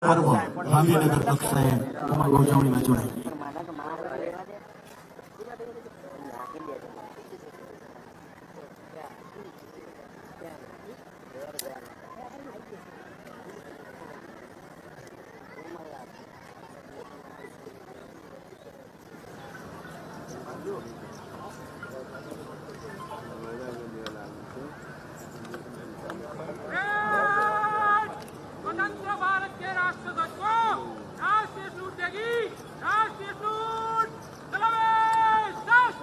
પર્વ ગાંધીનગર કક્ષાએ ઉમંગ ઉજવણીમાં જોડાઈ. स्वतंत्र भारत के राष्ट्रध्वज को राष्ट्रीय सूट देगी, राष्ट्रीय सूट सलामी दस।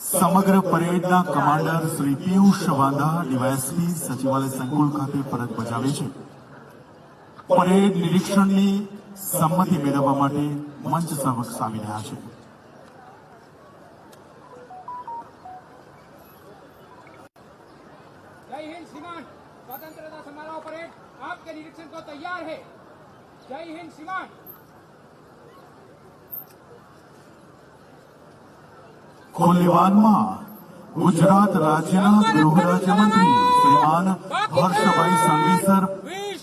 સમગ્ર પરેડના કમાન્ડર શ્રી પિયુષ વાંધા ડીવાયએસપી સચિવાલય સંકુલ ખાતે ફરજ બજાવે છે. પરેડ નિરીક્ષણની સંમતિ મેળવવા માટે મંચ સમક્ષ આવી રહ્યા છે. जय हिंद श्रीमान, स्वतंत्रता समारोह परेड आपके निरीक्षण को तैयार है। जय हिंद श्रीमान। ખોલીવાનમાં ગુજરાત રાજ્યના ગૃહ રાજ્યમંત્રી શ્રીમાન હર્ષભાઈ સંઘવી સર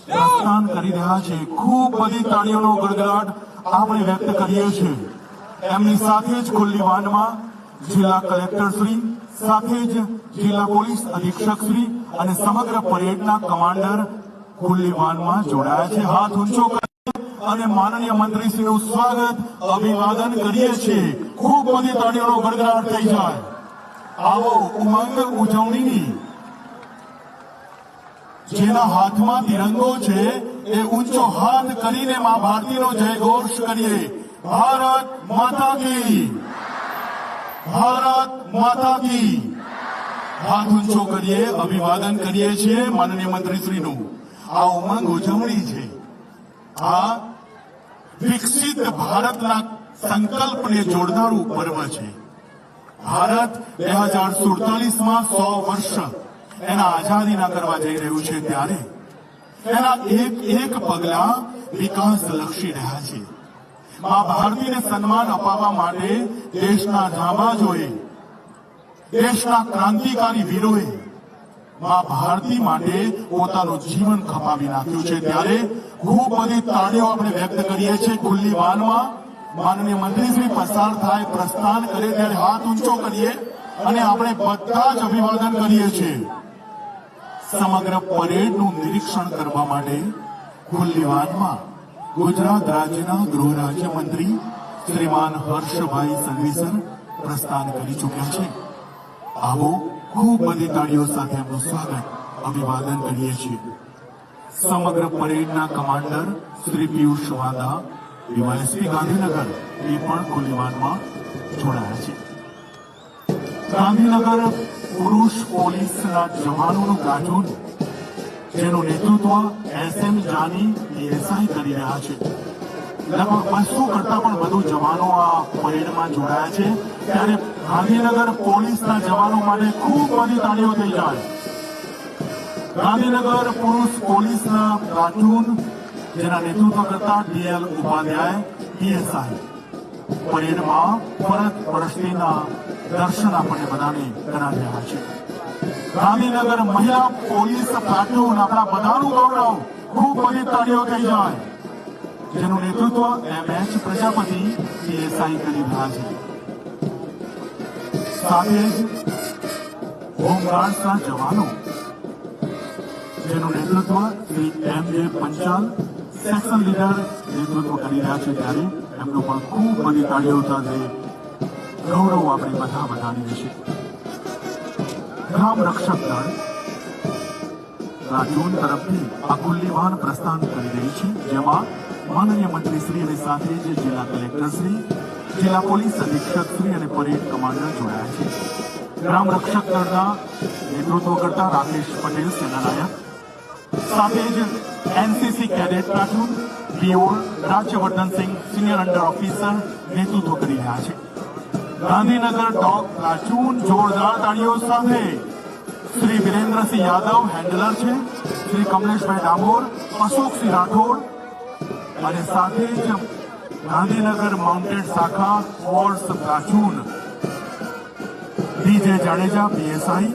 પ્રસ્થાન કરી રહ્યા છે. ખૂબ બધી તાળીઓનો ગડગડાટ આપણે વ્યક્ત કરીએ છીએ. એમની સાથે જ ખોલીવાનમાં જિલ્લા કલેક્ટર શ્રી, સાથે જ જિલ્લા પોલીસ અધિક્ષક શ્રી અને સમગ્ર પરેડના કમાન્ડર ખુલ્લીવાનમાં જોડાયા છે. હાથ ઊંચો અને માનનીય મંત્રીશ્રીનું સ્વાગત અભિવાદન કરીએ છીએ. ખૂબ બધી તાળીઓનો ગડગડાટ થઈ જાય. આવો ઉમંગ ઉજવણીની જેના હાથમાં તિરંગો છે એ ઊંચો હાથ કરીને મા ભારતીનો જયઘોષ કરીએ. ભારત માતા કી, ભારત માતા કી. હાથ ઊંચો કરીએ, અભિવાદન કરીએ છીએ માનનીય મંત્રીશ્રીનું. આ ઉમંગ ઉજવણી છે. આ વિકસિત ભારતના સંકલ્પને જોડનારું પર્વ છે. ભારત 2047માં 100 વર્ષ એના આઝાદીના કરવા જઈ રહ્યું છે, ત્યારે એના એક પગલા વિકાસલક્ષી રહ્યા છે. મા ભારતીને સન્માન અપાવવા માટે દેશના જાંબાઝોએ, દેશના ક્રાંતિકારી વીરોએ મા ભારતી માટે પોતાનું જીવન ખપાવી નાખ્યું છે. ત્યારે ખૂબ બધી તાળીઓ આપણે વ્યક્ત કરીએ છીએ. ખુલ્લી વાનમાં માનનીય મંત્રીશ્રી પસાર થાય, પ્રસ્થાન કરે ત્યારે હાથ ઊંચો કરીએ અને આપણે બધા જ અભિવાદન કરીએ છીએ. સમગ્ર પરેડનું નિરીક્ષણ કરવા માટે ખુલ્લી વાનમાં ગુજરાત રાજ્યના ગૃહ રાજ્યમંત્રી શ્રીમાન હર્ષભાઈ સંઘવી સર પ્રસ્થાન કરી ચૂક્યા છે. આવો ખૂબ બધી તાળીઓ સાથે એમનું સ્વાગત અભિવાદન કરીએ છીએ. સમગ્ર પરેડના કમાન્ડર શ્રી પિયુષ વાંધા ડીવાયએસપી ગાંધીનગર એ પણ ખુલ્લીવાનમાં જોડાયા છે. ગાંધીનગર પુરુષ પોલીસના જવાનોનું પ્લાટૂન જેનું નેતૃત્વ SM જાની પીએસઆઈ કરી રહ્યા છે. લગભગ 200 કરતા પણ વધુ જવાનો આ પરેડમાં જોડાયા છે. ત્યારે ગાંધીનગર પોલીસના જવાનો માટે ખૂબ બધી તાળીઓ થઈ જાય. ગાંધીનગર પુરુષ પોલીસના પ્લાટૂન જેના નેતૃત્વ કરતા DL ઉપાધ્યાય પીએસઆઈ પરેડમાં ફરજ પ્રશ્નીના દર્શન આપણને બધાને કરાવી રહ્યા છે. ગાંધીનગર મહિલા પોલીસ પ્લાટૂન આપણા બધાનું ગૌરવ. ખૂબ બધી તાળીઓ થઈ જાય. જેનું નેતૃત્વ MH પ્રજાપતિ પીએસઆઈ કરી રહ્યા છે. સાથે જ હોમગાર્ડ્સના જવાનો જેનું નેતૃત્વ Shri M.J. Panchal section leader નેતૃત્વ કરી રહ્યા છે, ત્યારે એમનું પણ ખૂબ બધી તાળીઓ સાથે ગૌરવ આપણે બધા વધારીએ છીએ. ગ્રામ રક્ષક દળ રાજ્યોન તરફથી આ કુલ્લી વાહન પ્રસ્થાન કરી રહી છે, જેમાં માનનીય મંત્રીશ્રી અને સાથે જ જિલ્લા કલેક્ટરશ્રી, જિલ્લા પોલીસ અધિક્ષકશ્રી અને પરેડ કમાન્ડર જોડાયા છે. ગ્રામ રક્ષક દળના નેતૃત્વ કરતા રાકેશ પટેલ સેનાનાયક, સાથે જ એનસીસી કેડેટ પ્લાટૂન પીઓ રાજ્યવર્ધનસિંહ સિનિયર અંડર ઓફિસર નેતૃત્વ કરી રહ્યા છે. ગાંધીનગર ડોગ પ્લાટૂન જોરદાર તાળીઓ સાથે શ્રી વિરેન્દ્રસિંહ યાદવ હેન્ડલર છે, શ્રી કમલેશભાઈ ડામોર, અશોકસિંહ રાઠોડ અને સાથે જ ગાંધીનગર માઉન્ટેડ શાખા force platoon DJ Jadeja PSI,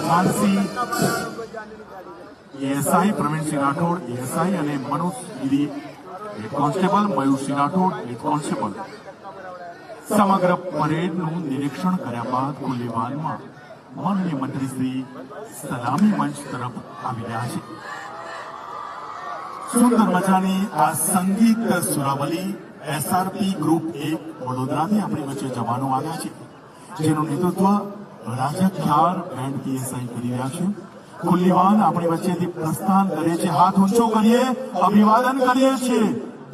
Mansi ASI, Pravinsinh Rathod ASI અને Manoj Giri head constable, Mayursinh Rathod head constable સમગ્ર પરેડનું નિરીક્ષણ કર્યા બાદ ખુલ્લી વાહનમાં માનનીય મંત્રીશ્રી સલામી મંચ તરફ આવી રહ્યા છે. સુંદર મજાની આ સંગીત સુરાવલી એસઆરપી ગ્રુપ 1 વડોદરાથી આપણી વચ્ચે જવાનો આવ્યા છે, જેનું નેતૃત્વ રાજા બેન્ડ પીએસઆઈ કરી રહ્યા છે. ખુલ્લી વાહન આપણી વચ્ચેથી પ્રસ્થાન કરે છે. હાથ ઊંચો કરીએ, અભિવાદન કરીએ છીએ.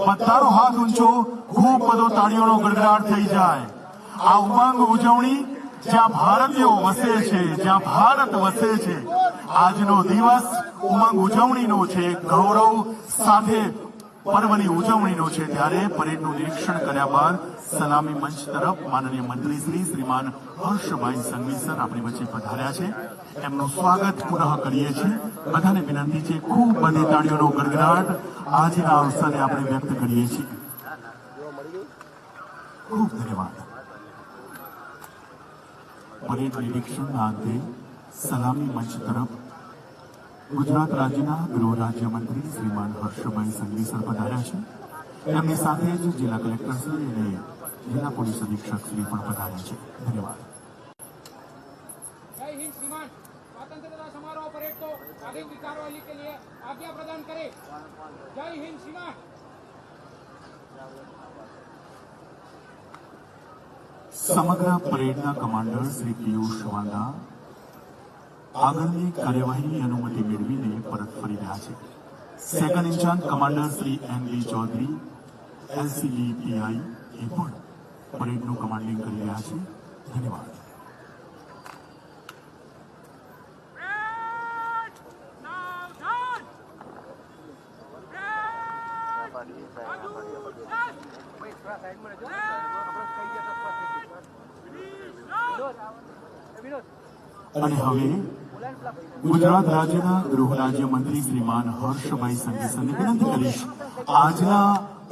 બધાનો હાથ ઊંચો, ખૂબ બધો તાળીઓનો ગડગડાટ થઈ જાય. આ ઉમંગ ઉજવણી જ્યાં ભારતીયો વસે છે, જ્યાં ભારત વસે છે, આજનો દિવસ ઉમંગ ઉજવણીનો છે, ગૌરવ સાથે પર્વની ઉજવણીનો છે, ત્યારે પરેડનું નિરીક્ષણ કર્યા બાદ સલામી મંચ તરફ માનનીય મંત્રી શ્રીમાન હર્ષભાઈ સંઘવી સર આપણી વચ્ચે પધાર્યા છે. એમનું સ્વાગત પુનઃ કરીએ છીએ. બધાને વિનંતી છે, ખૂબ બધી તાળીઓનો ગડગડાટ આજના અવસરે આપણે વ્યક્ત કરીએ છીએ. ખૂબ ધન્યવાદ. પરેડ નિરીક્ષણના અંતે સલામી મંચ તરફ ગુજરાત રાજ્યના ગૃહ રાજ્યમંત્રી શ્રીમાન હર્ષભાઈ સંઘવી સર પધાર્યા છે. એમની સાથે જ જિલ્લા કલેક્ટરશ્રી અને જિલ્લા પોલીસ અધિક્ષકશ્રી પણ પધાર્યા છે. ધન્યવાદ. जय हिंद श्रीमान. स्वतंत्रता समारोह परेड को आगे की कार्यवाही के लिए आज्ञा प्रदान करें. जय हिंद श्रीमान. સમગ્ર પરેડના કમાન્ડર શ્રી પિયુષ વાંદા આગળની કાર્યવાહીની અનુમતિ મેળવીને પરત ફરી રહ્યા છે. Second in charge commander Shri M.B. Chaudhary LCE PI એ પણ પરેડનું કમાન્ડિંગ કરી રહ્યા છે. ધન્યવાદ. અને હવે ગુજરાત રાજ્યના ગૃહ રાજ્યમંત્રી શ્રીમાન હર્ષભાઈ સંઘવી સરને વિનંતી કરીશ, આજના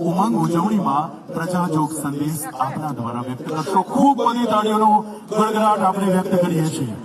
ઉમંગ ઉજવણીમાં પ્રજાજોગ સંદેશ આપના દ્વારા વ્યક્ત કરશો. ખૂબ બધી તાળીઓનો ગડગડાટ આપણે વ્યક્ત કરીએ છીએ.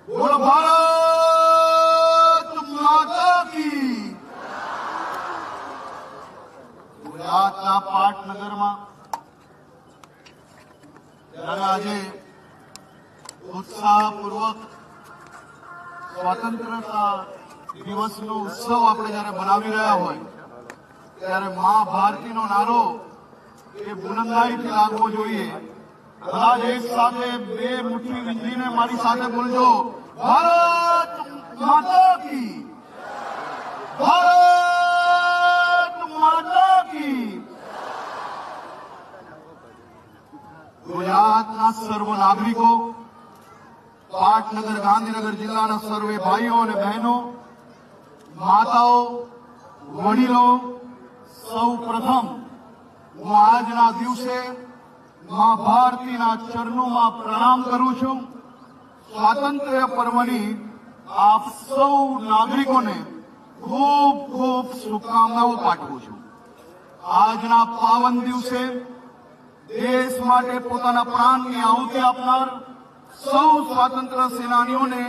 બોલો ભારત માતા કી. ગુજરાતના પાટનગરમાં જ્યારે આજે ઉત્સાહપૂર્વક સ્વતંત્રતા દિવસનો ઉત્સવ આપણે જ્યારે મનાવી રહ્યા હોય, ત્યારે મા ભારતીનો નારો એ બુલંદાઈથી લાગવો જોઈએ. આજ એક સાથે બે મુઠ્ઠી વિંધીને મારી સાથે બોલજો, ભારત માતા કી, ભારત માતા કી. ગુજરાતના સર્વ નાગરિકો, પાટનગર ગાંધીનગર જિલ્લાના સર્વે ભાઈઓ અને બહેનો, માતાઓ, વડીલો, સૌ પ્રથમ હું આજના દિવસે મા ભારતીના ચરણોમાં પ્રણામ કરું છું. સ્વાતંત્ર્ય પર્વની આપ સૌ નાગરિકોને ખૂબ ખૂબ શુભકામનાઓ પાઠવું છું. આજના પાવન દિવસે દેશ માટે પોતાના પ્રાણની આહુતિ આપનાર સૌ સ્વાતંત્ર્ય સેનાનીઓને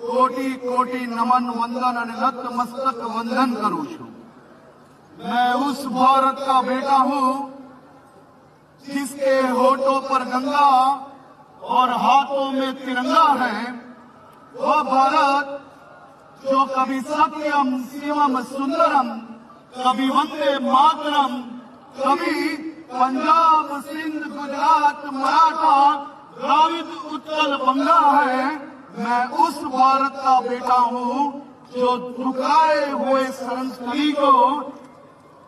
कोटि कोटि नमन वंदन और नतमस्तक वंदन करूं छू। मैं उस भारत का बेटा हूं जिसके होठों पर गंगा और हाथों में तिरंगा है। वह भारत जो कभी सत्यम शिवम सुंदरम, कभी वंदे मातरम, कभी पंजाब सिंध गुजरात मराठा द्राविड उत्कल बंगा है। मैं उस भारत का बेटा हूं जो झुकाए हुए संस्कृति को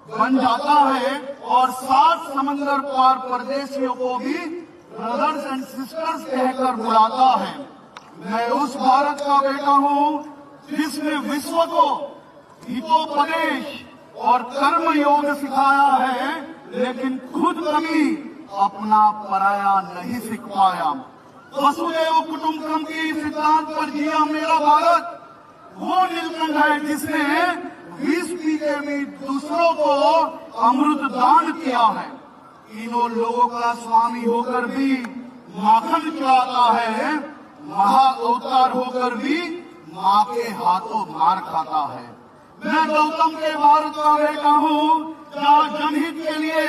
बन जाता है और 7 समंदर पार परदेशियों को भी ब्रदर्स एंड सिस्टर्स कहकर बुलाता है। मैं उस भारत का बेटा हूं जिसने विश्व को हितोपदेश और कर्म योग सिखाया है, लेकिन खुद कभी अपना पराया नहीं सीख पाया। वसुदेव कुटुंबकम की सिद्धांत पर जिया मेरा भारत वो नीलकंठ है जिसने विष पी के भी दूसरों को अमृत दान किया है। तीनों लोगों का स्वामी होकर भी माखन चुराता है, महा अवतार होकर भी माँ के हाथों मार खाता है। मैं गौतम के भारत का बेटा हूँ जहाँ जनहित के लिए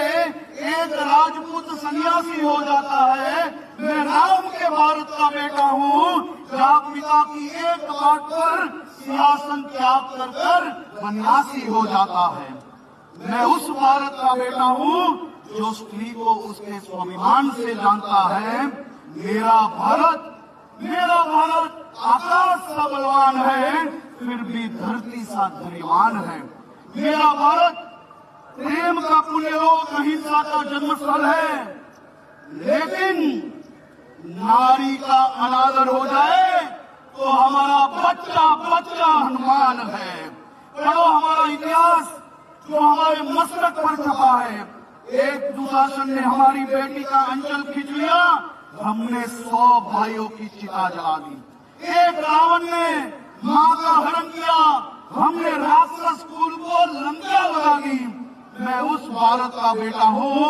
एक राजपूत सन्यासी हो जाता है। मैं राम के भारत का बेटा हूँ जहाँ पिता की एक बात पर सिंहासन त्याग कर कर सन्यासी हो जाता है। मैं उस भारत का बेटा हूँ जो स्त्री को उसके स्वाभिमान से जानता है। मेरा भारत आकाश सा बलवान है, फिर भी धरती सा धैर्यवान है। मेरा भारत प्रेम का पुण्यलोक अहिंसा का जन्मस्थल है, लेकिन नारी का अनादर हो जाए तो हमारा बच्चा बच्चा हनुमान है। पढ़ो हमारा इतिहास जो हमारे मस्तक पर छपा है। एक दुशासन ने हमारी बेटी का अंचल खींच लिया, हमने 100 भाइयों की चिता जला दी। एक रावण ने मां का हरण किया, हमने राक्षस कुल को लंका लगा दी। मैं उस भारत का बेटा हूँ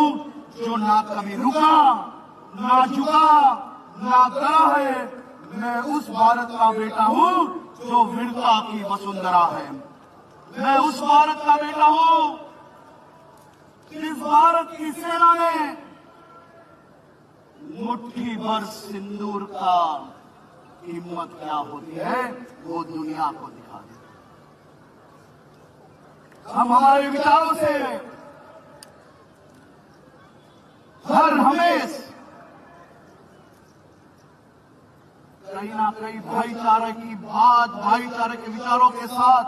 जो ना कभी रुका, ना झुका, ना डरा है। मैं उस भारत का बेटा हूँ जो वीरता की वसुंधरा है। मैं उस भारत का बेटा हूँ जिस भारत की सेना ने मुट्ठी भर सिंदूर का कीमत क्या होती है वो दुनिया को दिखा दे। हम हमारे विचारों से हर हमेश कहीं ना कहीं भाईचारे की बात, भाईचारे के विचारों के साथ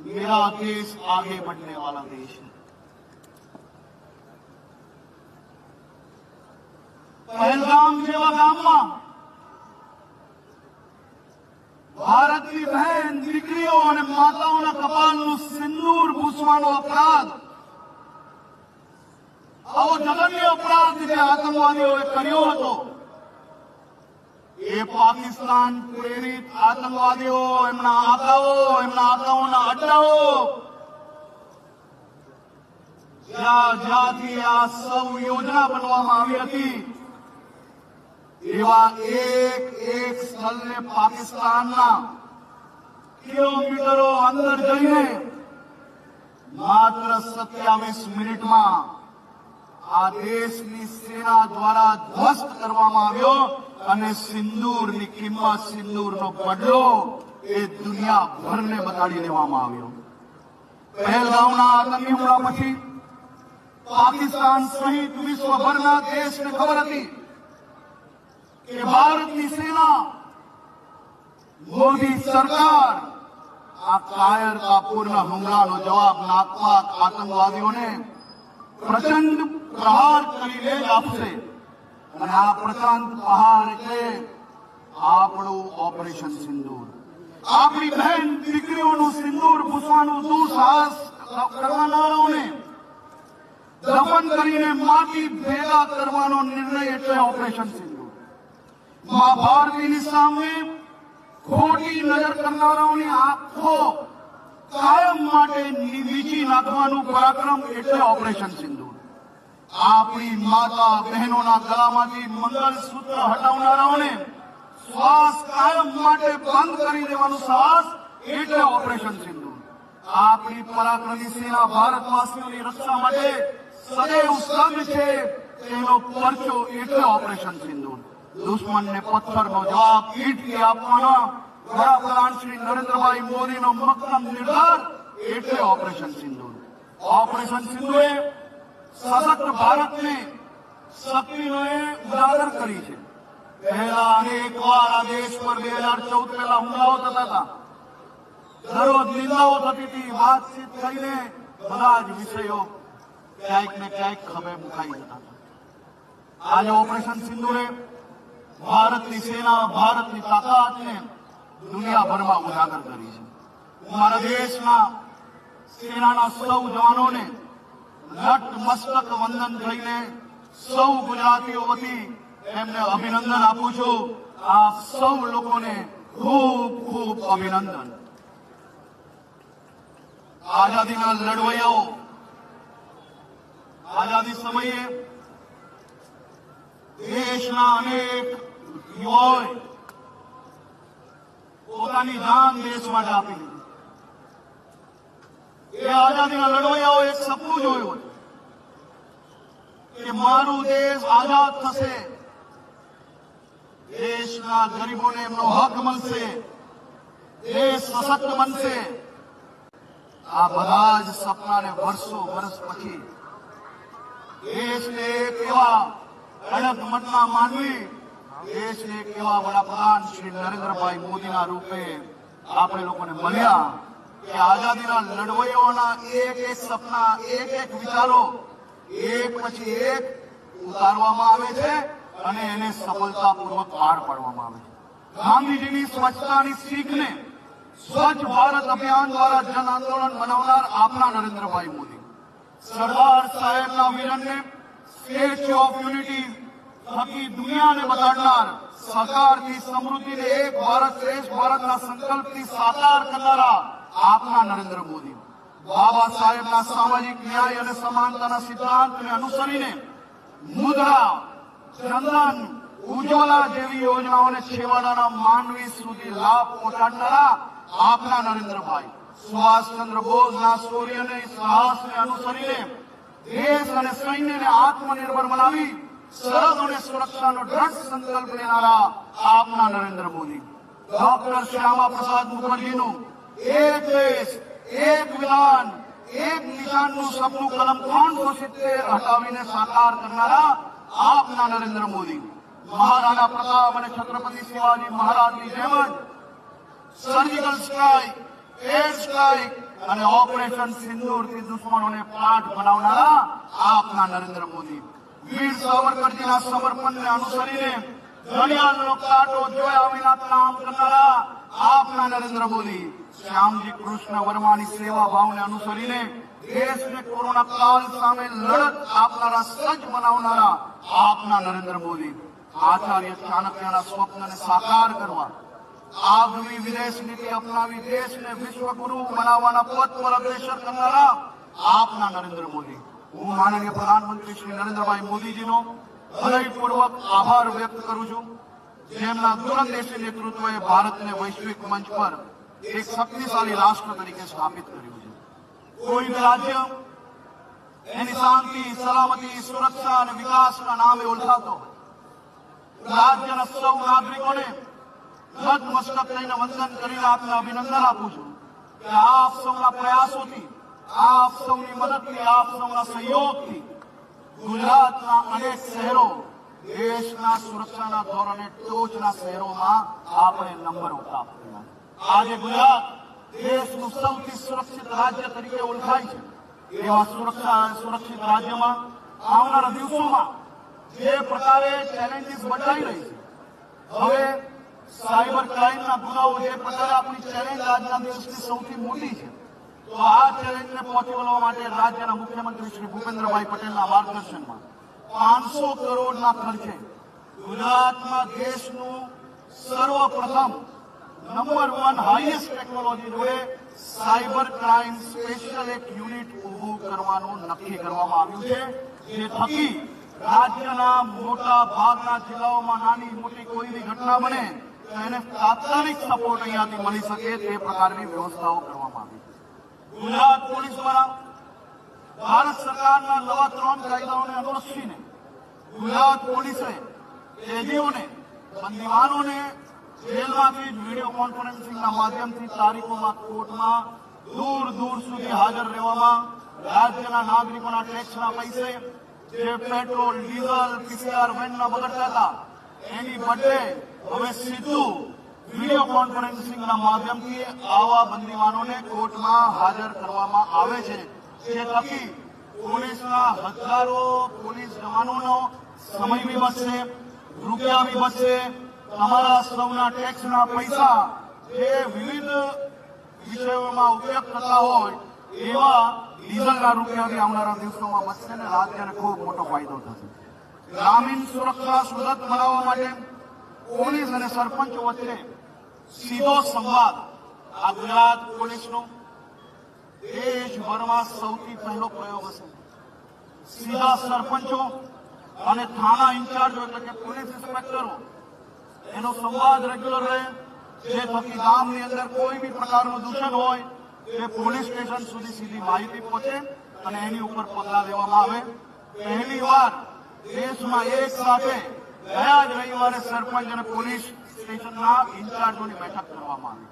मेरा देश आगे बढ़ने वाला देश है। પહેલગામ જેવા ગામમાં ભારતની બહેન દીકરીઓ અને માતાઓના કપાળનું સિંદૂર ભૂસવાનો અપરાધ, આવો જઘન્ય અપરાધ જે આતંકવાદીઓએ કર્યો હતો, એ પાકિસ્તાન પ્રેરિત આતંકવાદીઓ, એમના આકાઓના અડ્ડાઓ જ્યાંથી આ સૌ યોજના બનવામાં આવી હતી, એવા એક સ્થળને પાકિસ્તાનના કિલોમીટરો અંદર જઈને માત્ર 27 મિનિટમાં આ દેશની સેના દ્વારા ધ્વસ્ત કરવામાં આવ્યો અને સિંદૂરની કિંમત, સિંદૂરનો બદલો એ દુનિયાભરને બતાડી દેવામાં આવ્યો। પહેલગામના આતંકી હુમલા પછી પાકિસ્તાન સહિત વિશ્વભરના દેશને ખબર હતી कि भारत की सेना, मोदी सरकार आ कायरतापूर्ण हुमलानो जवाब नाखवा आतंकवादियों ने प्रचंड प्रहार करीने ज आपसे। અને આ પ્રચંડ પ્રહાર એટલે આપણું ઓપરેશન સિંદૂર। આપણી બહેન દીકરીઓનું સિંદૂર ભૂસવાનું દુઃસાહસ કરનારાઓને દફન કરીને માટી ભેગા કરવાનો નિર્ણય એટલે ઓપરેશન સિંદૂર। मां भारतीની સામે ખોટી નજર કરનારાઓની આંખો કાયમ માટે વીંચી નાખવાનું પરાક્રમ એટલે ઓપરેશન સિંદૂર। આપણી માતા બહેનોના ગળામાંથી મંગળસૂત્ર હટાવનારાઓને શ્વાસ કાયમ માટે બંધ કરી દેવાનું સાહસ એટલે ઓપરેશન સિંદૂર. આપણી પરાક્રમી સેના ભારતવાસીઓની રક્ષા માટે સદૈવ સજ્જ છે, તેનો પરચો એટલે ઓપરેશન સિંદૂર. દુશ્મનને પથ્થરનો જવાબ ઈંટથી આપવાના વડાપ્રધાન શ્રી નરેન્દ્રભાઈ મોદીનો મક્કમ નિર્ધાર એટલે ઓપરેશન સિંદૂર. ઓપરેશન સિંદૂરે સશક્ત ભારતને શક્તિનો ઉજાગર કરી છે. પહેલા અનેકવાર આ દેશ પર 2014 પહેલા હુમલાઓ થતા હતા, દરરોજ નિંદાઓ થતી હતી, વાતચીત કરીને બધા જ વિષયો ક્યાંક ને ક્યાંક ખભે મુકાઈ જતા હતા. આજે ઓપરેશન સિંદૂરે ભારતની સેના, ભારતની તાકાતને દુનિયાભરમાં ઉજાગર કરી છે. મારા દેશના સેનાના સૌ જવાનોને નતમસ્તક વંદન કરીને સૌ ગુજરાતીઓ વતી એમને અભિનંદન આપું છું. આપ સૌ લોકોને ખૂબ ખૂબ અભિનંદન. આઝાદીના લડવૈયાઓ આઝાદી સમયે દેશના અનેક યુવાઓએ પોતાની જાન દેશ માટે આપી દીધી. એ આઝાદીના લડવૈયાઓ એક સપનું જોયું કે મારું દેશ આઝાદ થશે, દેશના ગરીબોને એમનો હક મળશે, દેશ સશક્ત બનશે. આ બધા જ સપનાને વર્ષો વર્ષ પછી દેશને એક એવા અડગ મનના માનવી, દેશને એક એવા વડાપ્રધાન શ્રી નરેન્દ્રભાઈ મોદીના રૂપે આપણે લોકોને મળ્યા કે આઝાદીના લડવૈયાઓના એક એક સપના, એક એક વિચારો એક પછી એક ઉતારવામાં આવે છે અને એને સફળતાપૂર્વક પાર પાડવામાં આવે છે. ગાંધીજીની સ્વચ્છતાની શીખને સ્વચ્છ ભારત અભિયાન દ્વારા જન આંદોલન બનાવનાર આપના નરેન્દ્રભાઈ મોદી, સરદાર સાહેબના વિઝનને સ્ટેચ્યુ ઓફ યુનિટી થકી દુનિયાને બતાડનાર, સહકારથી સમૃદ્ધિને એક ભારત શ્રેષ્ઠ ભારતના સંકલ્પથી સાકાર કરનારા આપના નરેન્દ્ર મોદી, બાબા સાહેબના સામાજિક ન્યાય અને સમાનતાના સિદ્ધાંતને અનુસરીને મુદ્રા, જનધન, ઉજ્જવલા જેવી યોજનાઓને છેવાડાના માનવી સુધી લાભ પહોંચાડનારા આપના નરેન્દ્રભાઈ, સુભાષચંદ્ર બોઝના શૌર્ય અને સાહસને અનુસરીને દેશ અને સૈન્યને આત્મનિર્ભર બનાવી સરહદ અને સુરક્ષાનો દ્રઢ સંકલ્પ લેનારા આપના નરેન્દ્ર મોદી, ડોક્ટર શ્યામા પ્રસાદ મુખર્જીનું એક દેશ, એક વિધાન, એક નિશાનનું સપનું કલમ 370 હટાવીને સાકાર કરનારા આપના નરેન્દ્ર મોદી, મહારાણા પ્રતાપ અને છત્રપતિ શિવાજી મહારાજની જેમ જ સર્જિકલ સ્ટ્રાઇક, એર સ્ટ્રાઇક અને ઓપરેશન સિંદૂરથી દુશ્મનોને પાઠ બનાવનારા આપના નરેન્દ્ર મોદી, વીર સાવરકરજીના સમર્પણને અનુસરીને ઘડિયાળનો કાંટો જોયા વિના કામ કરનારા આપના નરેન્દ્ર મોદી, શ્યામજી કૃષ્ણ વર્માની સેવા ભાવને અનુસરીને દેશને કોરોના કાળ સામે લડત આપનારા, સજ્જ બનાવનારા આપના નરેન્દ્ર મોદી, આચાર્ય ચાણક્યના સ્વપ્નને સાકાર કરવા આગવી વિદેશ નીતિ અપનાવી દેશને વિશ્વગુરુ બનાવવાના પથ પર અગ્રેસર કરનારા આપના નરેન્દ્ર મોદી. હું માનનીય પ્રધાનમંત્રી શ્રી નરેન્દ્રભાઈ મોદીજીનો હૃદયપૂર્વક આભાર વ્યક્ત કરું છું, જેમના દૂરંદેશી નેતૃત્વએ ભારતને વૈશ્વિક મંચ પર એક શક્તિશાળી રાષ્ટ્ર તરીકે સ્થાપિત કર્યું છે. કોઈ બી રાજ્ય એની શાંતિ, સલામતી, સુરક્ષા અને વિકાસના નામે ઓળખાતો હોય. રાજ્યના સૌ નાગરિકોને નતમસ્તક થઈને વંદન કરીને આપને અભિનંદન આપું છું કે આપ સૌના પ્રયાસોથી, આપ સૌની મદદથી, આપ સૌના સહયોગથી ગુજરાતના અનેક શહેરો દેશના સુરક્ષાના ધોરણે ટોચના શહેરોમાં આપણે નંબર પ્રાપ્ત કર્યા. આજે ગુજરાત દેશનું સૌથી સુરક્ષિત રાજ્ય તરીકે ઓળખાય છે. એવા સુરક્ષિત રાજ્યમાં આવનારા દિવસોમાં જે પ્રકારે ચેલેન્જીસ બદલાઈ રહી છે, હવે સાયબર ક્રાઇમના ગુનાઓ જે પ્રકારે આપણી ચેલેન્જ આજના દેશની સૌથી મોટી છે, તો આ ચેલેન્જને પહોંચી વળવા માટે રાજ્યના મુખ્યમંત્રી શ્રી ભૂપેન્દ્રભાઈ પટેલના માર્ગદર્શનમાં 500 કરોડના ખર્ચે ગુજરાતમાં દેશનું સર્વપ્રથમ નંબર 1 હાઈએસ્ટ ટેકનોલોજી જોડે સાયબર ક્રાઇમ સ્પેશિયલ એક યુનિટ ઉભું કરવાનું નક્કી કરવામાં આવ્યું છે. જે થકી રાજ્યના મોટા ભાગના જિલ્લાઓમાં નાની મોટી કોઈ બી ઘટના બને તો એને તાત્કાલિક સપોર્ટ અહીંયાથી મળી શકે તે પ્રકારની વ્યવસ્થાઓ કરવામાં આવી. ગુજરાત પોલીસ દ્વારા ભારત સરકારના નવા 3 કાયદાઓને અનુસરીને ગુજરાત પોલીસે કેદીઓને બંદીવાનોને જેલમાંથી જ વિડીયો કોન્ફરન્સિંગના માધ્યમથી તારીખોમાં કોર્ટમાં દૂર દૂર સુધી હાજર રહેવામાં રાજ્યના નાગરિકોના ટેક્સના પૈસે જે પેટ્રોલ ડીઝલ પીસીઆર વેનના બગડતા હતા એની બદલે હવે સીધું વિડીયો કોન્ફરન્સિંગના માધ્યમથી આવા બંદીવાનોને કોર્ટમાં હાજર કરવામાં આવે છે, જે થકી પોલીસના હજારો પોલીસ જવાનોનો સમય બી બચશે, રૂપિયા બી બચશે, તમારા સૌના ટેક્સના પૈસા જે વિવિધ વિષયોમાં ઉપયોગ થતા હોય એવા ડીઝલના રૂપિયાથી આવનારા દિવસોમાં બચશે અને રાજ્યને ખૂબ મોટો ફાયદો થશે. ગ્રામીણ સુરક્ષા સુદૃઢ બનાવવા માટે પોલીસ અને સરપંચો વચ્ચે સીધો સંવાદ આ ગુજરાત પોલીસનો દેશભરમાં સૌથી પહેલો પ્રયોગ હશે. સીધા સરપંચો અને થાના ઇન્ચાર્જો એટલે કે પોલીસ ઇન્સ્પેક્ટરો એનો સંવાદ રેગ્યુલર રહે, જે થકી ગામની અંદર કોઈ બી પ્રકારનું દૂષણ હોય તે પોલીસ સ્ટેશન સુધી સીધી માહિતી પહોંચે અને એની ઉપર પગલાં લેવામાં આવે. પહેલી વાર દેશમાં એક સાથે ગયા જ રવિવારે સરપંચ અને પોલીસ સ્ટેશનના ઇન્ચાર્જોની બેઠક કરવામાં આવી.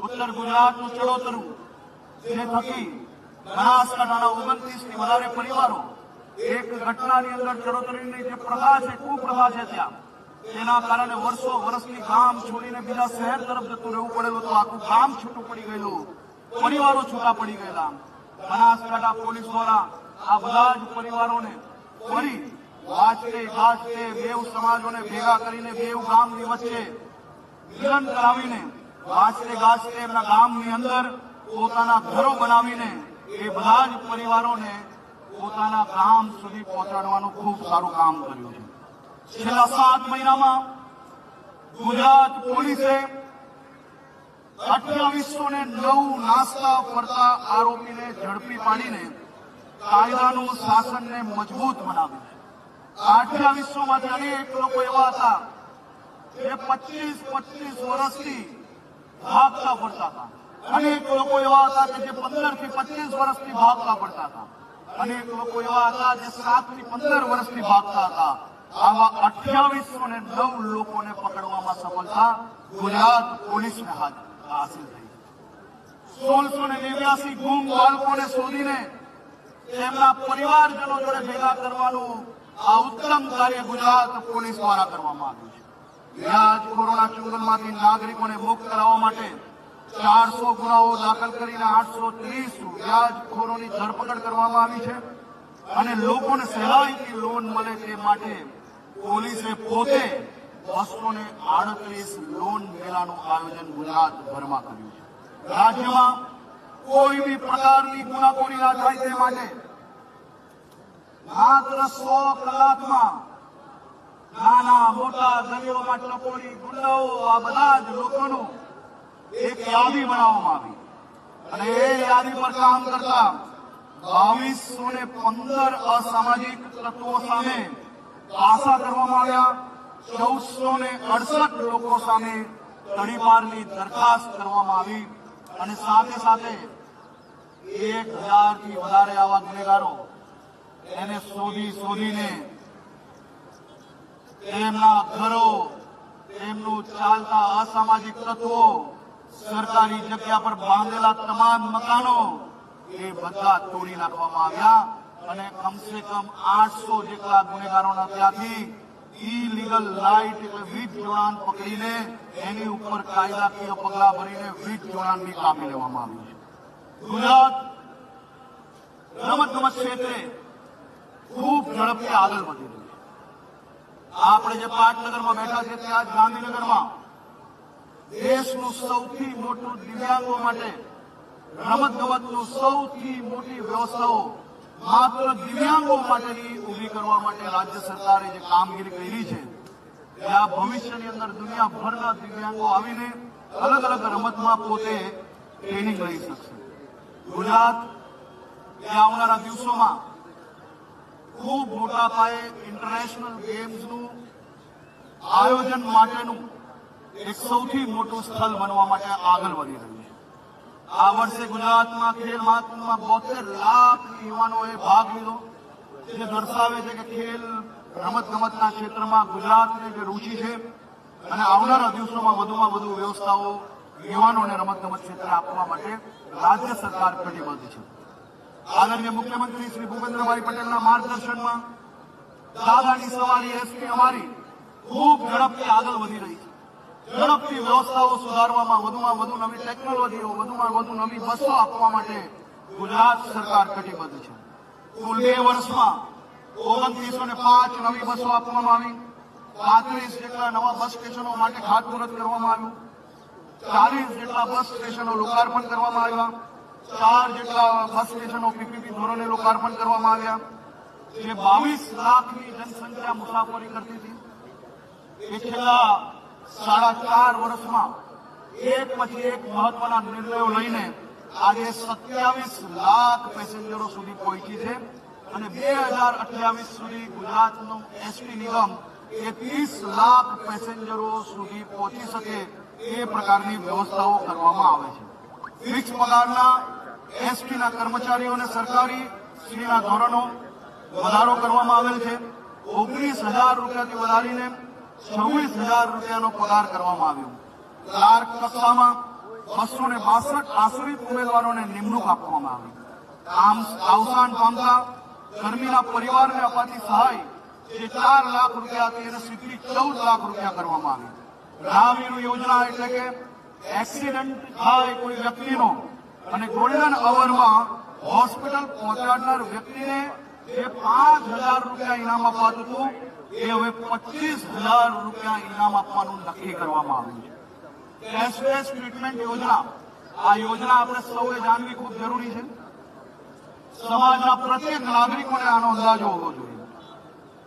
ઉત્તર ગુજરાતનું ચડોતરું, જે થકી બનાસકાંઠાના 29થી વધારે પરિવારો એક ઘટનાની અંદર ચડોતરીની જે પ્રથા છે, કુપ્રથા છે ત્યાં, તેના કારણે વર્ષોથી ગામ છોડીને બીજા શહેર તરફ જતું રહેવું પડેલું હતું. આખું ગામ છૂટું પડી ગયેલું, પરિવારો છૂટા પડી ગયેલા. બનાસકાંઠા પોલીસ દ્વારા આ બધા જ પરિવારોને ફરી વાંચતે ગાજતે બેવ સમાજોને ભેગા કરીને બેવ ગામની વચ્ચે મિલન કરાવીને વાંચતે ગાજતે એમના ગામની અંદર પોતાના ઘરો બનાવીને એ બધા જ પરિવારોને પોતાના ગામ સુધી પહોંચાડવાનું ખૂબ સારું કામ કર્યું છે. છેલ્લા 7 મહિનામાં ગુજરાત પોલીસે 2809 નાસ્તા ફરતા આરોપીને ઝડપી પાડીને કાયદાનું શાસનને મજબૂત બનાવ્યું. 2800માંથી અનેક લોકો એવા હતા જે 25 વર્ષથી ભાગતા ફરતા હતા. અનેક લોકો એવા હતા કે જે 15 થી 25 વર્ષથી ભાગતા ફરતા હતા. અનેક લોકો એવા હતા જે 7 થી 15 વર્ષથી ભાગતા હતા. આવા 2809 લોકોને પકડવામાં સફળતા ગુજરાત પોલીસને હાસિલ થઈ. 1689 ગુમ બાળકોને શોધીને તેમના પરિવારજનો જોડે ભેગા કરવાનું આ ઉત્તમ કાર્ય ગુજરાત પોલીસ દ્વારા કરવામાં આવ્યું છે. વ્યાજ કોરોના ચુંગલમાંથી નાગરિકોને મુક્ત કરાવવા માટે 400 ગુનાઓ દાખલ કરીને 830 વ્યાજખોરોની ધરપકડ કરવામાં આવી છે અને લોકોને સહેલાઈથી લોન મળે તે માટે પોલીસે પોતે 238 લોન મેળાનું આયોજન ગુજરાતભરમાં કર્યું છે. રાજ્યમાં કોઈ બી પ્રકારની ગુનાખોરી ના થાય તે માટે માત્ર 100 કલાકમાં નાના મોટા ગલીઓમાં ટપોરી ગુંડાઓ આ બધા જ લોકોનું એક યાદી બનાવવામાં આવી અને એ યાદી પર કામ કરતા 2215 અસામાજિક તત્વો સામે પાસા કરવામાં આવ્યા. 1468 લોકો સામે તડીપારની દરખાસ્ત કરવામાં આવી અને સાથે સાથે 1000 થી વધારે આવા ગુનેગારો એને શોધીને તેમના ઘરો, તેમનું ચાલતા અસામાજિક તત્વો, સરકારી જગ્યા પર બાંધેલા તમામ મકાનો એ બધા તોડી નાખવામાં આવ્યા અને કમસે કમ 800 જેટલા ગુનેગારોના ત્યાંથી ઇલીગલ લાઇટ એટલે વીજ જોડાણ પકડીને એની ઉપર કાયદાકીય પગલાં ભરીને વીજ જોડાણની કાપી લેવામાં આવ્યું છે. ગુજરાત રમતગમત ક્ષેત્રે ખૂબ ઝડપથી આગળ વધી રહ્યું છે. આપણે જે પાટનગરમાં બેઠા છે ત્યાં જ ગાંધીનગરમાં દેશનું સૌથી મોટું દિવ્યાંગો માટે રમતગમતનું સૌથી મોટી વ્યવસ્થાઓ માત્ર દિવ્યાંગો માટેની ઊભી કરવા માટે રાજ્ય સરકારે જે કામગીરી કરી છે ત્યાં ભવિષ્યની અંદર દુનિયાભરના દિવ્યાંગો આવીને અલગ અલગ રમતમાં પોતે ટ્રેનિંગ લઈ શકશે. ગુજરાત આવનારા દિવસોમાં ખૂબ મોટા પાયે ઇન્ટરનેશનલ ગેમ્સનું આયોજન માટેનું એક સૌથી મોટું સ્થળ બનવા માટે આગળ વધી રહ્યું છે. આ વર્ષે ગુજરાતમાં ખેલ મહાકુંભમાં 72 લાખ યુવાનોએ ભાગ લીધો, જે દર્શાવે છે કે ખેલ રમતગમતના ક્ષેત્રમાં ગુજરાતને જે રુચિ છે અને આવનારા દિવસોમાં વધુમાં વધુ વ્યવસ્થાઓ યુવાનોને રમતગમત ક્ષેત્રે આપવા માટે રાજ્ય સરકાર કટિબદ્ધ છે. આદરણીય મુખ્યમંત્રી શ્રી ભૂપેન્દ્રભાઈ પટેલના માર્ગદર્શનમાં દાદાની સવારી એસટી અમારી ખૂબ ઝડપથી આગળ વધી રહી છે. ઝડપથી વ્યવસ્થાઓ સુધારવામાં વધુમાં વધુ નવી ટેકનોલોજીઓ, વધુમાં વધુ નવી બસો આપવા માટે ગુજરાત સરકાર કટિબદ્ધ છે. કુલ 2 વર્ષમાં 2905 નવી બસો આપવામાં આવી, 35 જેટલા નવા બસ સ્ટેશનો માટે ખાતમુહૂર્ત કરવામાં આવ્યું, 40 જેટલા બસ સ્ટેશનો લોકાર્પણ કરવામાં આવ્યા, 4 જેટલા બસ સ્ટેશનો પીપીપી ધોરણે લોકાર્પણ કરવામાં આવ્યા. જે 22 લાખની જનસંખ્યા મુસાફરી કરતી હતી એ છેલ્લા 4.5 વર્ષમાં એક પછી એક મહત્વના નિર્ણયો લઈને આજે 27 લાખ પેસેન્જરો સુધી પહોંચી છે અને 2028 સુધી ગુજરાતનું એસટી નિગમ 30 લાખ પેસેન્જરો સુધી પહોંચી શકે એ પ્રકારની વ્યવસ્થાઓ કરવામાં આવે છે. ફિક્સ પગારના એસટીના કર્મચારીઓને સરકારી શ્રીના ધોરણો વધારો કરવામાં આવેલ છે. 19,000 રૂપિયાથી વધારીને 26,000 રૂપિયાનો પગાર કરવામાં આવ્યો. ક્લાર્ક કક્ષામાં 262 આશ્રિત ઉમેદવારોને નિમણૂક આપવામાં આવી. અવસાન પામતા કર્મીના પરિવારને અપાતી સહાય જે 4 લાખ રૂપિયાથી એને સીધી 14 લાખ રૂપિયા કરવામાં આવી. ગ્રામીણ યોજના એટલે કે એક્સિડન્ટ થાય કોઈ વ્યક્તિનો અને ગોલ્ડન અવરમાં હોસ્પિટલ પહોંચાડનાર વ્યક્તિને જે 5,000 રૂપિયા ઇનામ અપાતું હતું એ હવે 25,000 રૂપિયા ઇનામ આપવાનું નક્કી કરવામાં આવ્યું છે. કેશલેસ ટ્રીટમેન્ટ યોજના, આ યોજના આપણે સૌએ જાણવી ખૂબ જરૂરી છે. સમાજના પ્રત્યેક નાગરિકોને આનો અંદાજો હોવો જોઈએ.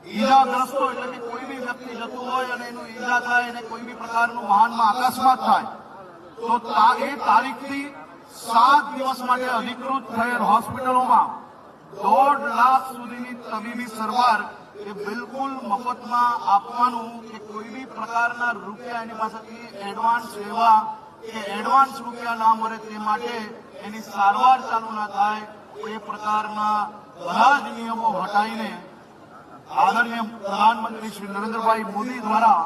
ઈજાગ્રસ્તો એટલે કે કોઈ બી વ્યક્તિ જતું હોય અને એનું ઈજા થાય અને કોઈ બી પ્રકારનું વાહનમાં અકસ્માત થાય તો એ તારીખથી 7 દિવસ માટે અધિકૃત થયેલ હોસ્પિટલોમાં 1.5 લાખ સુધીની તબીબી સારવાર એ બિલકુલ મફતમાં આપવાનું કે કોઈ બી પ્રકારના રૂપિયા એની પાસેથી એડવાન્સ લેવા કે એડવાન્સ રૂપિયા ના મળે તે માટે એની સારવાર ચાલુ ના થાય એ પ્રકારના બધા જ નિયમો હટાવીને આદરણીય પ્રધાનમંત્રી શ્રી નરેન્દ્રભાઈ મોદી દ્વારા